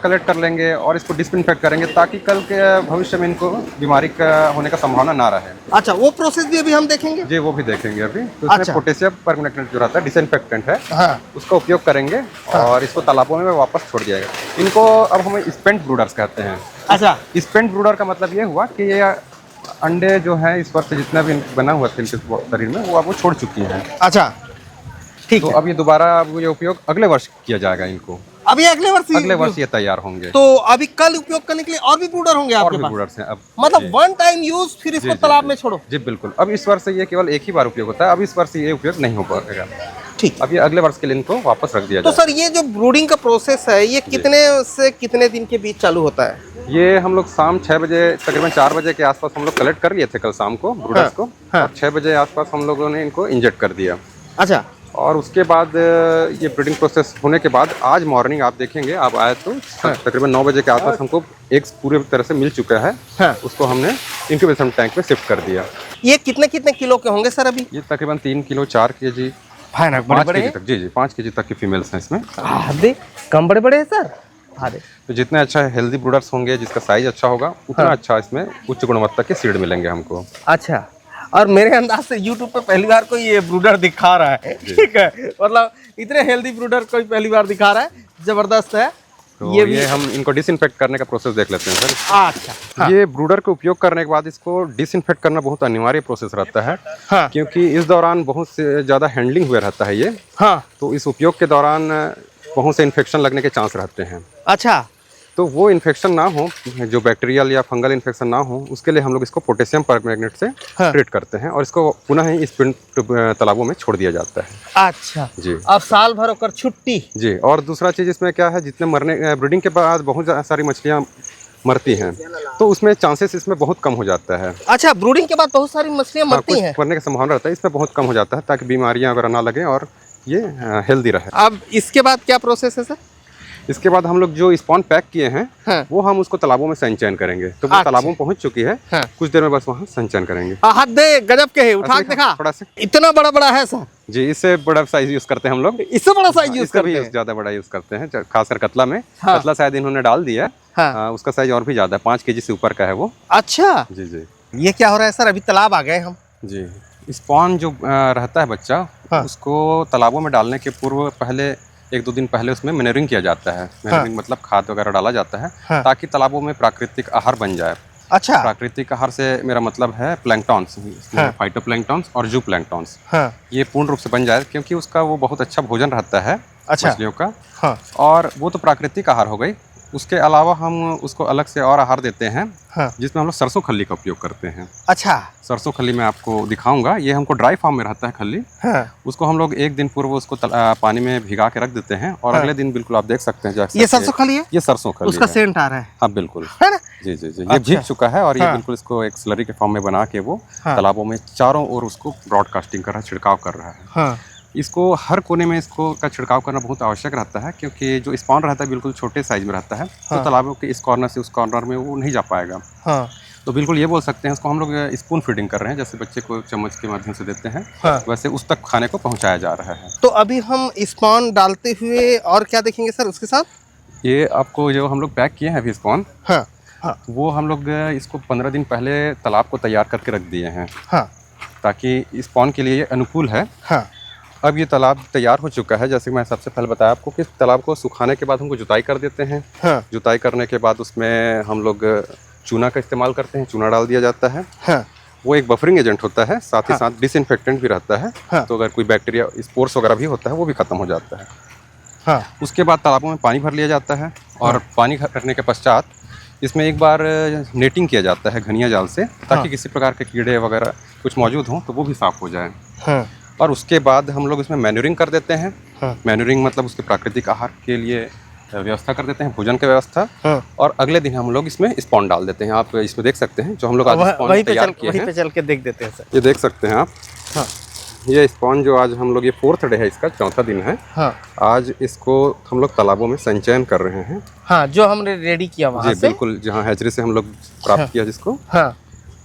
कलेक्ट कर लेंगे और इसको डिसइंफेक्ट करेंगे ताकि कल के भविष्य में इनको बीमारी का होने का संभावना ना रहे। अच्छा, वो प्रोसेस भी अभी हम देखेंगे? जी, वो भी देखेंगे अभी। तो इसमें पोटेशियम परमैंगनेट जो रहता है, डिसइंफेक्टेंट है। हाँ। उसका उपयोग करेंगे और इसको तालाबों में वापस छोड़ दिया जाएगा। इनको अब हम स्पेंट ब्रूडर्स कहते हैं। अच्छा, स्पेंट ब्रूडर का मतलब ये हुआ कि ये अंडे जो है इस वर्ष जितना भी बना हुआ था इनके शरीर में वो अब वो छोड़ चुकी हैं। अच्छा, ठीक है। तो अब ये दोबारा ये उपयोग अगले वर्ष किया जाएगा इनको। अभी अगले वर्ष ये तैयार होंगे। तो अभी कल उपयोग करने के लिए और भी ब्रूडर होंगे आपके पास? और भी ब्रूडर्स हैं अब। मतलब वन टाइम यूज, फिर इसको तालाब में छोड़ो? जी बिल्कुल। अब इस वर्ष ये केवल एक ही बार उपयोग होता है। अब इस वर्ष ये उपयोग नहीं हो पाएगा। ठीक। अब ये अगले वर्ष के लिए इनको वापस रख दिया जाए। तो सर, ये जो ब्रूडिंग का प्रोसेस है ये कितने से कितने दिन के बीच चालू होता है? ये हम लोग शाम 6 बजे, तकरीबन 4 बजे के आसपास हम लोग कलेक्ट कर लिए थे कल शाम को ब्रूडर्स को। और 6 बजे आसपास हम लोगों ने इनको इंजेक्ट कर दिया। अच्छा, और उसके बाद ये ब्रीडिंग प्रोसेस होने के बाद आज मॉर्निंग आप देखेंगे, आप आए तो तकरीबन 9 बजे के आसपास हमको एग्स पूरे तरह से मिल चुका है। उसको हमने इंक्यूबेशन टैंक में शिफ्ट कर दिया। ये कितने कितने किलो के होंगे सर अभी? ये तकरीबन 3 किलो, 4 केजी, 5 केजी तक। जी, 5 केजी तक की फीमेल्स हैं इसमें। कम बड़े बड़े हैं सर? तो जितने अच्छा हेल्दी ब्रूडर्स होंगे, जिसका साइज अच्छा होगा, उतना अच्छा इसमें उच्च गुणवत्ता के सीड मिलेंगे हमको। अच्छा, और मेरे अंदाज से YouTube पे पहली बार कोई ये ब्रूडर दिखा रहा है। ठीक है, मतलब इतने हेल्दी ब्रूडर कोई पहली बार दिखा रहा है, जबरदस्त है। तो ये हम इनको डिसइंफेक्ट करने का प्रोसेस देख लेते हैं सर। अच्छा, हाँ। ये ब्रूडर का उपयोग करने के बाद इसको डिसइंफेक्ट करना बहुत अनिवार्य प्रोसेस रहता है। हाँ। क्योंकि इस दौरान बहुत से ज़्यादा हैंडलिंग हुआ रहता है ये। हाँ। तो इस उपयोग के दौरान बहुत से इन्फेक्शन लगने के चांस रहते हैं। अच्छा, तो वो इन्फेक्शन ना हो, जो बैक्टीरियल या फंगल इन्फेक्शन ना हो, उसके लिए हम लोग इसको पोटेशियम परमैंगनेट से ट्रीट करते हैं और इसको पुनः ही स्पिन तालाबों में छोड़ दिया जाता है। अच्छा जी, अब साल भर होकर छुट्टी। जी, और दूसरा चीज़ इसमें क्या है, जितने मरने ब्रीडिंग के बाद बहुत सारी मछलियाँ मरती हैं, तो उसमें चांसेस इसमें बहुत कम हो जाता है। अच्छा, ब्रूडिंग के बाद बहुत सारी मछलियाँ मरती हैं? मरने का संभावना रहता है, इसमें बहुत कम हो जाता है ताकि बीमारियाँ वगैरह ना लगे और ये हेल्दी रहे। अब इसके बाद क्या प्रोसेस है सर? इसके बाद हम लोग जो स्पॉन पैक किए हैं, वो हम उसको तालाबों में संचयन करेंगे। तो वो तालाबों में पहुंच चुकी है, कुछ देर में बस वहाँ संचयन करेंगे। हाथ दे, गजब के है, उठा के दिखा थोड़ा सा। इतना बड़ा बड़ा है सर? जी, इससे बड़ा साइज यूज करते हैं हम लोग। इससे बड़ा साइज यूज करते हैं? ज्यादा बड़ा यूज करते हैं, खासकर कतला में। कतला शायद इन्होंने डाल दिया, उसका साइज और भी ज्यादा है, 5 केजी से ऊपर का है वो। अच्छा जी। जी, ये क्या हो रहा है सर? अभी तालाब आ गए हम। जी, स्पॉन जो रहता है बच्चा, उसको तालाबों में डालने के पूर्व पहले 1-2 दिन पहले उसमें मैनरिंग किया जाता है। मैनरिंग मतलब खाद वगैरह डाला जाता है ताकि तालाबों में प्राकृतिक आहार बन जाए। अच्छा, प्राकृतिक आहार से मेरा मतलब है प्लैंक्टॉन्स, फाइटोप्लैंक्टॉन्स और जू प्लैंक्टॉन्स। ये पूर्ण रूप से बन जाए, क्योंकि उसका वो बहुत अच्छा भोजन रहता है मछलियों का। और वो तो प्राकृतिक आहार हो गई। उसके अलावा हम उसको अलग से और आहार देते हैं, जिसमें हम लोग सरसों खल्ली का उपयोग करते हैं। अच्छा, सरसों खल्ली मैं आपको दिखाऊंगा। ये हमको ड्राई फार्म में रहता है खल्ली। उसको हम लोग 1 दिन पूर्व उसको पानी में भिगा के रख देते हैं और अगले दिन बिल्कुल आप देख सकते हैं। ये सरसों खल्ली है? ये सरसों खल्ली, उसका सेंट आ रहा है। हाँ बिल्कुल, है ना? जी जी जी, ये भीग चुका है और ये बिल्कुल इसको एक स्लरी के फॉर्म में बना के वो तालाबों में चारों ओर उसको ब्रॉडकास्टिंग कर रहा है, छिड़काव कर रहा है। इसको हर कोने में इसको का छिड़काव करना बहुत आवश्यक रहता है, क्योंकि जो स्पॉन रहता है बिल्कुल छोटे साइज में रहता है। तो तालाबों के इस कॉर्नर से उस कॉर्नर में वो नहीं जा पाएगा। तो बिल्कुल ये बोल सकते हैं, इसको हम लोग स्पून फीडिंग कर रहे हैं, जैसे बच्चे को चम्मच के माध्यम से देते हैं, वैसे उस तक खाने को पहुंचाया जा रहा है। तो अभी हम स्पॉन डालते हुए और क्या देखेंगे सर उसके साथ? ये आपको जो हम लोग पैक किए हैं अभी स्पॉन, वो हम लोग इसको 15 दिन पहले तालाब को तैयार करके रख दिए हैं, ताकि स्पॉन के लिए ये अनुकूल है। अब ये तालाब तैयार हो चुका है। जैसे मैं सबसे पहले बताया आपको कि तालाब को सुखाने के बाद हमको जुताई कर देते हैं। जुताई करने के बाद उसमें हम लोग चूना का इस्तेमाल करते हैं, चूना डाल दिया जाता है। वो एक बफरिंग एजेंट होता है, साथ ही हाँ। साथ डिसइंफेक्टेंट भी रहता है। हाँ। तो अगर कोई बैक्टीरिया स्पोर्स वगैरह भी होता है वो भी खत्म हो जाता है। हाँ। उसके बाद तालाबों में पानी भर लिया जाता है और पानी भरने के पश्चात इसमें एक बार नेटिंग किया जाता है घनिया जाल से, ताकि किसी प्रकार के कीड़े वगैरह कुछ मौजूद हों तो वो भी साफ हो जाए। हाँ। और उसके बाद हम लोग इसमें मैन्यूरिंग कर देते हैं। हाँ। मैन्यूरिंग मतलब उसके प्राकृतिक आहार के लिए व्यवस्था कर देते हैं, भोजन की व्यवस्था। हाँ। और अगले दिन हम लोग इसमें स्पॉन डाल देते हैं। आप इसमें देख सकते हैं जो हम लोग आज स्पॉन वहीं पे तैयार चल किए वहीं हैं, पे चल के देख देते हैं सर। ये देख सकते हैं आप। हाँ। ये स्पॉन जो आज हम लोग, ये 4th डे है, इसका 4था दिन है। हाँ। आज इसको हम लोग तालाबों में संचयन कर रहे हैं। हाँ, जो हमने रेडी किया वहाँ जी से। बिल्कुल, जहाँ हैचरी से हम लोग प्राप्त किया जिसको। हाँ।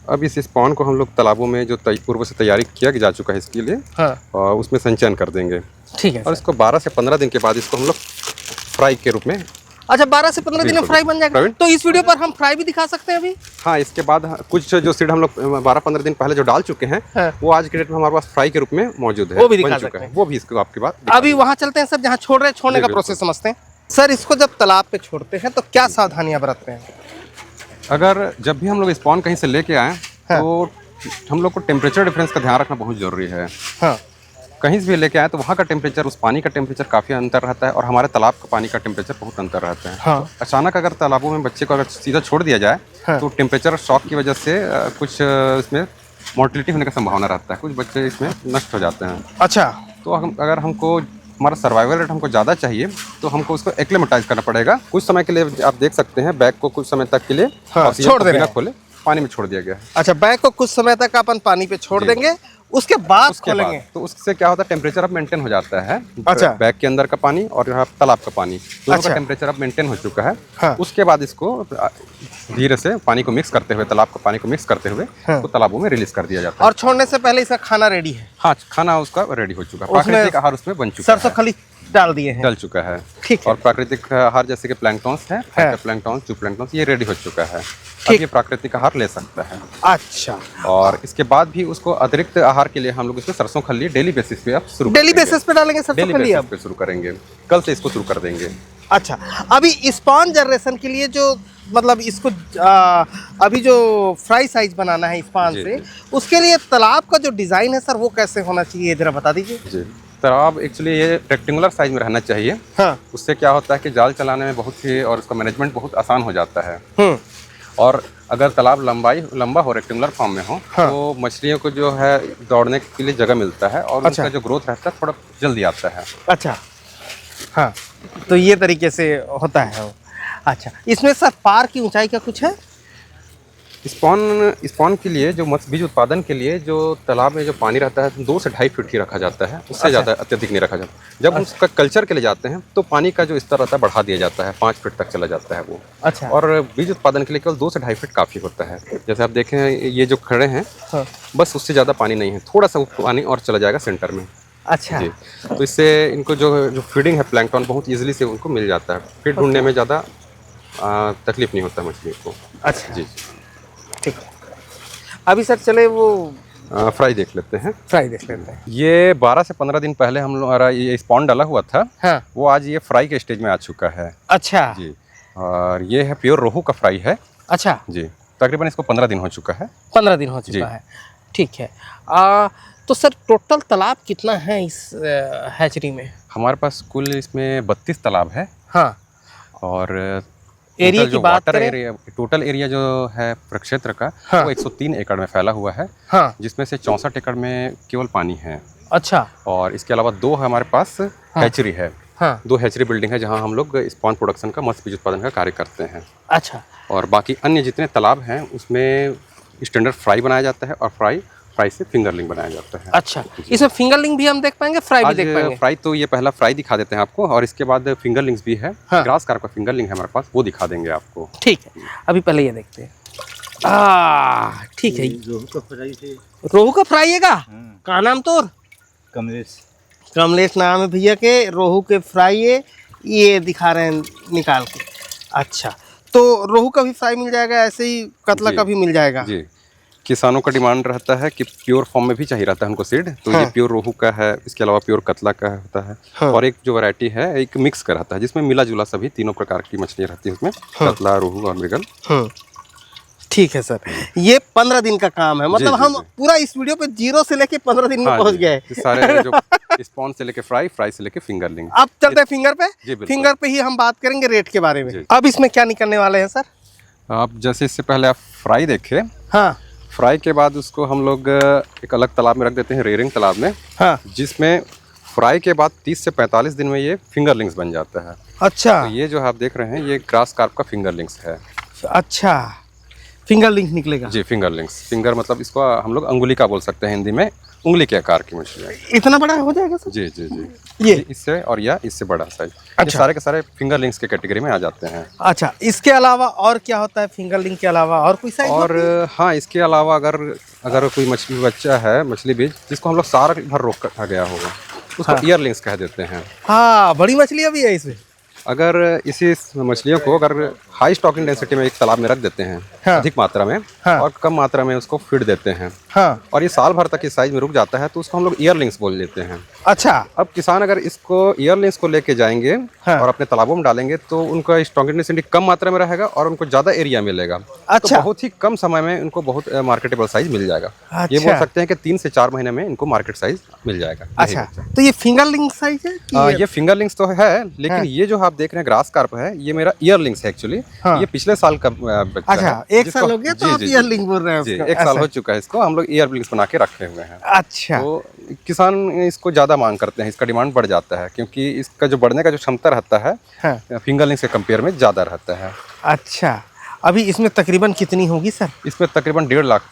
अब इस स्पॉन को हम लोग तालाबों में जो पूर्व से तैयारी किया जा चुका है इसके लिए, हाँ। और उसमें संचयन कर देंगे। ठीक है और सर। इसको 12 से 15 दिन के बाद इसको हम लोग फ्राई के रूप में। अच्छा, 12 से 15 दिन में बिल्कुल। फ्राई बन जाएगा। प्रवीण? तो इस वीडियो पर हम फ्राई भी दिखा सकते हैं अभी। हाँ, इसके बाद कुछ जो सीड हम लोग 12-15 दिन पहले जो डाल चुके हैं, हाँ। वो आज के डेट में हमारे पास फ्राई के रूप में मौजूद है, वो भी बन दिखा चुका सकते है। हैं। वो भी इसको आपके बाद अभी वहाँ चलते हैं सर, जहाँ छोड़ रहे हैं, छोड़ने जी, का बिल्कुल। प्रोसेस समझते हैं। सर, इसको जब तालाब पे छोड़ते हैं तो क्या सावधानियां बरतते हैं? अगर जब भी हम लोग स्पॉन कहीं से लेके आए तो हम लोग को टेम्परेचर डिफरेंस का ध्यान रखना बहुत जरूरी है। हाँ। कहीं से भी लेके आए तो वहाँ का टेम्परेचर, उस पानी का टेम्परेचर काफ़ी अंतर रहता है और हमारे तालाब का पानी का टेम्परेचर बहुत अंतर रहता है। हाँ। अचानक अगर तालाबों में बच्चे को अगर सीधा छोड़ दिया जाए हाँ। तो टेम्परेचर शॉक की वजह से कुछ इसमें मोर्टिलिटी होने का संभावना रहता है, कुछ बच्चे इसमें नष्ट हो जाते हैं। अच्छा। तो अगर हमको हमारा सर्वाइवल रेट हमको ज़्यादा चाहिए तो हमको उसको एक्लेमेटाइज करना पड़ेगा। कुछ समय के लिए आप देख सकते हैं बैग को कुछ समय तक के लिए ऑक्सीजन छोड़ को दे बिना रहे हैं। खोले पानी में छोड़ दिया गया है। अच्छा, बैग को कुछ समय तक अपन पानी पे छोड़ देंगे, उसके बाद खोलेंगे। तो उससे क्या होता है, टेम्परेचर अब मेंटेन हो जाता है। अच्छा। बैग के अंदर का पानी और यहाँ तालाब का पानी दोनों अच्छा। का टेम्परेचर अब मेंटेन हो चुका है। हाँ। उसके बाद इसको धीरे से पानी को मिक्स करते हुए, तालाब का पानी को मिक्स करते हुए उसको तालाबों में रिलीज कर दिया जाता है। और छोड़ने से पहले इसका खाना रेडी है। हाँ, खाना उसका रेडी हो चुका है, उसमें प्राकृतिक आहार उसमें बन चुका सरसों है, खली डाल दिए हैं। डल चुका है। ठीक है। और प्राकृतिक आहार जैसे कि प्लैंक्टॉन्स है, प्लैंक्टॉन्स, जूप्लैंक्टॉन्स, ये रेडी हो चुका है। अब ये प्राकृतिक आहार ले सकता है। अच्छा। और इसके बाद भी उसको अतिरिक्त आहार के लिए हम लोग इसमें सरसों खल्ली डेली बेसिस पे आप शुरू डेली बेसिस पे डालेंगे सरसों डेली खली बेसिस अब? पे शुरू करेंगे, कल से इसको शुरू कर देंगे। अच्छा, अभी स्पॉन जनरेशन के लिए जो मतलब इसको अभी जो फ्राई साइज बनाना है स्पॉन जी, से, जी। उसके लिए तालाब का जो डिजाइन है सर, वो कैसे होना चाहिए, जरा बता दीजिए। जी, तालाब एक्चुअली ये रेक्टेंगुलर साइज में रहना चाहिए। हाँ। उससे क्या होता है कि जाल चलाने में बहुत ही, और उसका मैनेजमेंट बहुत आसान हो जाता है। और अगर तालाब लंबा हो, रेक्टेंगुलर फॉर्म में हो, हाँ। तो मछलियों को जो है दौड़ने के लिए जगह मिलता है और अच्छा। उनका जो ग्रोथ रहता है थोड़ा जल्दी आता है। अच्छा। हाँ, तो ये तरीके से होता है वो। अच्छा, इसमें सर पार की ऊंचाई का कुछ है? स्पॉन के लिए जो मत्स्य बीज उत्पादन के लिए जो तालाब में जो पानी रहता है 2 से 2.5 फीट ही रखा जाता है, उससे ज़्यादा अत्यधिक नहीं रखा जाता। जब उसका कल्चर के लिए जाते हैं तो पानी का जो स्तर रहता है बढ़ा दिया जाता है, 5 फीट तक चला जाता है वो। अच्छा। और बीज उत्पादन के लिए केवल 2 से 2.5 फीट काफ़ी होता है। जैसे आप देखें ये जो खड़े हैं, हाँ। बस उससे ज़्यादा पानी नहीं है, थोड़ा सा पानी और चला जाएगा सेंटर में। अच्छा। जी, तो इससे इनको जो फीडिंग है प्लैंक्टन बहुत ईजिली से उनको मिल जाता है, फीड ढूंढने में ज़्यादा तकलीफ नहीं होता मछली को। अच्छा जी, ठीक है। अभी सर चले वो फ्राई देख लेते हैं। फ्राई देख लेते हैं। ये 12 से 15 दिन पहले हम लोग ये स्पॉन डाला हुआ था। हाँ। वो आज ये फ्राई के स्टेज में आ चुका है। अच्छा जी, और ये है प्योर रोहू का फ्राई है। अच्छा जी, तकरीबन इसको 15 दिन हो चुका है। 15 दिन हो चुका है, ठीक है। तो सर टोटल तालाब कितना है इस हैचरी में? हमारे पास कुल इसमें 32 तालाब है। हाँ। और एरिया की बात वाटर करें, एरिया, टोटल एरिया जो है प्रक्षेत्र का, हाँ। वो 103 एकड़ में फैला हुआ है। हाँ। जिसमें से 64 एकड़ में केवल पानी है। अच्छा। और इसके अलावा 2 हमारे पास हैचरी है। हाँ। 2 हैचरी बिल्डिंग है जहां हम लोग स्पॉन प्रोडक्शन का, मत्स्य बीज उत्पादन का कार्य करते हैं। अच्छा। और बाकी अन्य जितने तालाब हैं उसमें स्टैंडर्ड फ्राई बनाया जाता है और फ्राई से फिंगरलिंग बनाया जाता है। अच्छा, इसमें फिंगरलिंग भी हम देख पाएंगे, फ्राई भी देख पाएंगे? फ्राई तो ये पहला फ्राई दिखा देते हैं आपको, और इसके बाद फिंगरलिंग्स भी है। हाँ। ग्रास कार्प का फिंगरलिंग है हमारे पास, वो दिखा देंगे आपको। ठीक है, अभी पहले ये देखते हैं। ठीक है, रोहू का फ्राई है का? का नाम तोर? कमलेश। कमलेश नाम है भैया के। रोहू के फ्राई है, ये दिखा रहे हैं निकाल के। अच्छा, तो रोहू का भी फ्राई मिल जाएगा, ऐसे ही कतला जी। का भी मिल जाएगा? जी, किसानों का डिमांड रहता है कि प्योर फॉर्म में भी चाहिए रहता है उनको सीड, तो हाँ। ये प्योर रोहू का है। इसके अलावा प्योर कतला का होता है। हाँ। और एक जो वैरायटी है एक मिक्स का रहता है जिसमें मिला जुला सभी तीनों प्रकार की मछलियाँ रहती है उसमें। हाँ। कतला, रोहू और मृगल। ठीक है सर, ये 15 दिन का काम है, मतलब जी, हम जी। पूरा इस वीडियो पे 0 से लेके 15 दिन में हाँ पहुंच जी, गए। ये सारे जो स्पॉन से लेके फ्राई, फ्राई से लेके फिंगरलिंग। अब चलते हैं फिंगर पे। जी, बिल्कुल। फिंगर पे ही हम बात करेंगे रेट के बारे में। जी। अब इसमें क्या निकलने वाले हैं सर? आप जैसे इससे पहले आप फ्राई देखे, हाँ फ्राई के बाद उसको हम लोग एक अलग तालाब में रख देते हैं, रेयरिंग तालाब में, हाँ। जिसमें फ्राई के बाद 30 से 45 दिन में ये फिंगरलिंग्स बन जाता है। अच्छा तो ये जो आप देख रहे हैं ये ग्रास कार्प का फिंगरलिंग्स है। अच्छा, फिंगर लिंक निकलेगा। जी, फिंगरलिंग्स, फिंगर मतलब इसको हम लोग अंगुली का बोल सकते हैं हिंदी में, उंगली के आकार की मछली है। इतना बड़ा हो जाएगा सर? जी जी जी, ये इससे और या इससे बड़ा साइज। अच्छा। ये सारे के सारे फिंगरलिंग्स के कैटेगरी में आ जाते हैं। अच्छा, इसके अलावा और क्या होता है? फिंगर लिंक के अलावा और कोई साइज? और हाँ, इसके अलावा अगर कोई मछली बच्चा है, मछली बीज जिसको हम लोग साल भर रोक रखा गया होगा, उसको ईयरलिंग्स कह देते हैं। हाँ, बड़ी मछली भी है इसमें। अगर इसी मछलियों को अगर हाई स्टॉकिंग डेंसिटी में एक तालाब में रख देते हैं, हाँ। अधिक मात्रा में, हाँ। और कम मात्रा में उसको फीड देते हैं, हाँ। और ये साल भर तक इस साइज में रुक जाता है, तो उसको हम लोग ईयरलिंग्स बोल लेते हैं। अच्छा। अब किसान अगर इसको ईयरलिंग्स को लेके जाएंगे हाँ। और अपने तालाबों में डालेंगे तो उनका स्टॉकिंग डेंसिटी कम मात्रा में रहेगा और उनको ज़्यादा एरिया मिलेगा। अच्छा। तो बहुत ही कम समय में उनको बहुत मार्केटेबल साइज मिल जाएगा। ये अच्छा। बोल सकते हैं कि 3 से 4 महीने में इनको मार्केट साइज मिल जाएगा। अच्छा, तो ये फिंगर लिंक साइज है कि ये फिंगरलिंग्स तो है, लेकिन ये जो आप देख रहे हैं ग्रास कार्प है, ये मेरा ईयरलिंग्स है एक्चुअली। हाँ। ये पिछले साल का बच्चा अच्छा, है, एक साल हो गया तो जी, आप जी, ईयर जी। लिंक बोल रहे हैं जी, उसको? 1 साल ऐसा। हो चुका है इसको, हम लोग ईयरलिंग्स बना के रखे हुए हैं। अच्छा। तो किसान इसको ज़्यादा मांग करते हैं, इसका डिमांड बढ़ जाता है, क्योंकि इसका जो बढ़ने का जो क्षमता रहता है हाँ। फिंगरलिंग्स के कंपेयर में ज़्यादा रहता है। अच्छा, अभी इसमें तकरीबन कितनी होगी सर? इसमें तकरीबन 1.5 लाख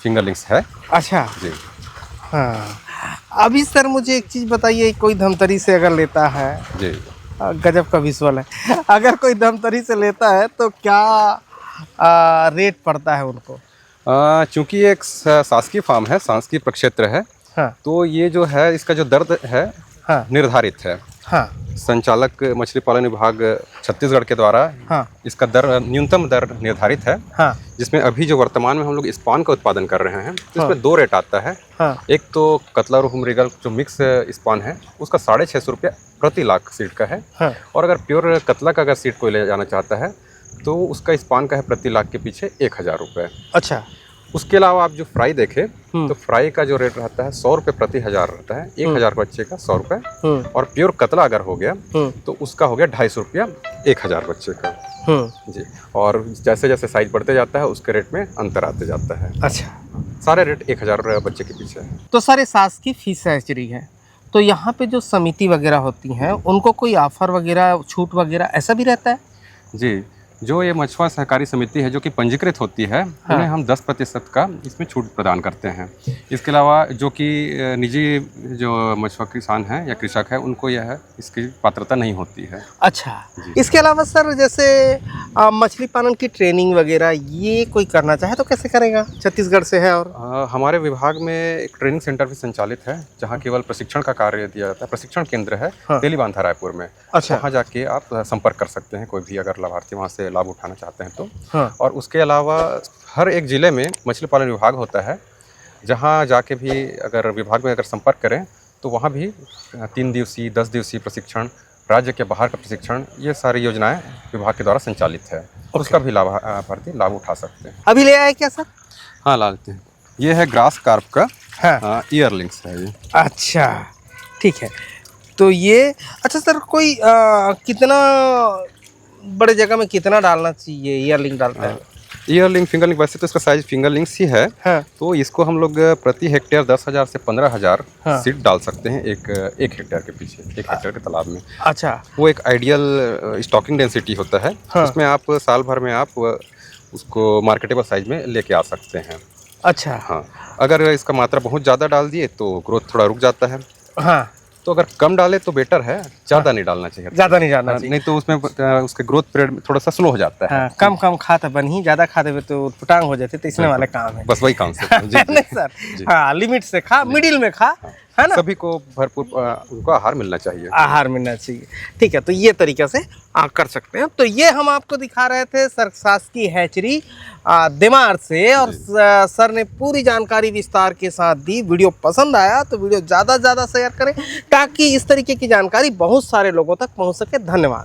फिंगरलिंग्स है। अच्छा। जी। हाँ, अभी सर मुझे एक चीज़ बताइए, कोई धमतरी से अगर लेता है, जी, गजब का विजुअल है, अगर कोई धमतरी से लेता है तो क्या रेट पड़ता है उनको? चूँकि एक शासकीय फार्म है, शासकीय प्रक्षेत्र है, हाँ तो ये जो है इसका जो दर्द है हाँ निर्धारित है। हाँ संचालक मछली पालन विभाग छत्तीसगढ़ के द्वारा हाँ इसका दर न्यूनतम दर निर्धारित है, हाँ जिसमें अभी जो वर्तमान में हम लोग स्पॉन का उत्पादन कर रहे हैं, तो इसमें 2 रेट आता है। हाँ। एक तो कतला रोहू मृगल जो मिक्स स्पॉन है, उसका 650 रुपये प्रति लाख सीट का है। हाँ। और अगर प्योर कतला का अगर सीट कोई ले जाना चाहता है तो उसका स्पॉन का है प्रति लाख के पीछे 1000 रुपये। अच्छा। उसके अलावा आप जो फ्राई देखें तो फ्राई का जो रेट रहता है 100 रुपये प्रति 1000 रहता है, 1000 बच्चे का 100 रुपये। और प्योर कतला अगर हो गया तो उसका हो गया 250 रुपया 1000 बच्चे का। जी, और जैसे जैसे साइज बढ़ते जाता है उसके रेट में अंतर आते जाता है। अच्छा, सारे रेट 1000 बच्चे के पीछे है। तो सर ये शासकीय फिश हैचरी है, तो यहाँ पे जो समिति वगैरह होती हैं उनको कोई ऑफर वगैरह, छूट वगैरह ऐसा भी रहता है? जी, जो ये मछुआ सहकारी समिति है जो कि पंजीकृत होती है, उन्हें हम 10% का इसमें छूट प्रदान करते हैं। इसके अलावा जो कि निजी जो मछुआ किसान हैं या कृषक है, उनको यह है इसकी पात्रता नहीं होती है। अच्छा, इसके अलावा सर जैसे मछली पालन की ट्रेनिंग वगैरह ये कोई करना चाहे तो कैसे करेगा? छत्तीसगढ़ से है और हमारे विभाग में एक ट्रेनिंग सेंटर भी संचालित है, जहाँ केवल प्रशिक्षण का कार्य दिया जाता है। प्रशिक्षण केंद्र है तेलीबांधा रायपुर में। अच्छा। वहाँ जाके आप संपर्क कर सकते हैं, कोई भी अगर लाभार्थी वहाँ से लाभ उठाना चाहते हैं तो। हाँ। और उसके अलावा हर एक ज़िले में मछली पालन विभाग होता है, जहाँ जाके भी अगर विभाग में अगर संपर्क करें तो वहाँ भी 3 दिवसीय 10 दिवसीय प्रशिक्षण, राज्य के बाहर का प्रशिक्षण, ये सारी योजनाएं विभाग के द्वारा संचालित है। उसका भी लाभार्थी लाभ उठा सकते हैं। अभी ले आए क्या सर? हाँ, लाते हैं। ये है ग्रास कार्प का हाँ। ईयरलिंग्स है ये। अच्छा, ठीक है। तो ये अच्छा सर, कोई कितना बड़े जगह में कितना डालना चाहिए? ईयरलिंग डालता है? ईयरलिंग फिंगरलिंग वैसे तो इसका साइज फिंगरलिंग्स ही है। हाँ। तो इसको हम लोग प्रति हेक्टेयर 10,000 से 15,000 हाँ। सीड डाल सकते हैं एक हेक्टेयर के पीछे, 1 हेक्टेयर के तालाब में। अच्छा। वो एक आइडियल स्टॉकिंग डेंसिटी होता है। हाँ। उसमें आप साल भर में आप उसको मार्केटेबल साइज में लेके आ सकते हैं। अच्छा। हाँ, अगर इसका मात्रा बहुत ज़्यादा डाल दिए तो ग्रोथ थोड़ा रुक जाता है। हाँ, तो अगर कम डाले तो बेटर है, ज़्यादा नहीं डालना चाहिए। ज़्यादा नहीं डालना चाहिए, नहीं तो उसमें उसके ग्रोथ पीरियड थोड़ा सा स्लो हो जाता है। हाँ, कम कम खाता बनी, ज़्यादा खा देवे तो पुटांग हो जाते, तो इसमें वाले काम है। बस वही कॉन्सेप्ट है। जी, नहीं सर, हाँ, लिमिट से खा, मिडिल में खा, है ना? सभी को भरपूर उनको आहार मिलना चाहिए। आहार मिलना चाहिए। ठीक है, तो ये तरीके से कर सकते हैं। तो ये हम आपको दिखा रहे थे सर शासकीय हैचरी देमार से, और सर ने पूरी जानकारी विस्तार के साथ दी। वीडियो पसंद आया तो वीडियो ज़्यादा से ज़्यादा शेयर करें, ताकि इस तरीके की जानकारी बहुत सारे लोगों तक पहुंच सके। धन्यवाद।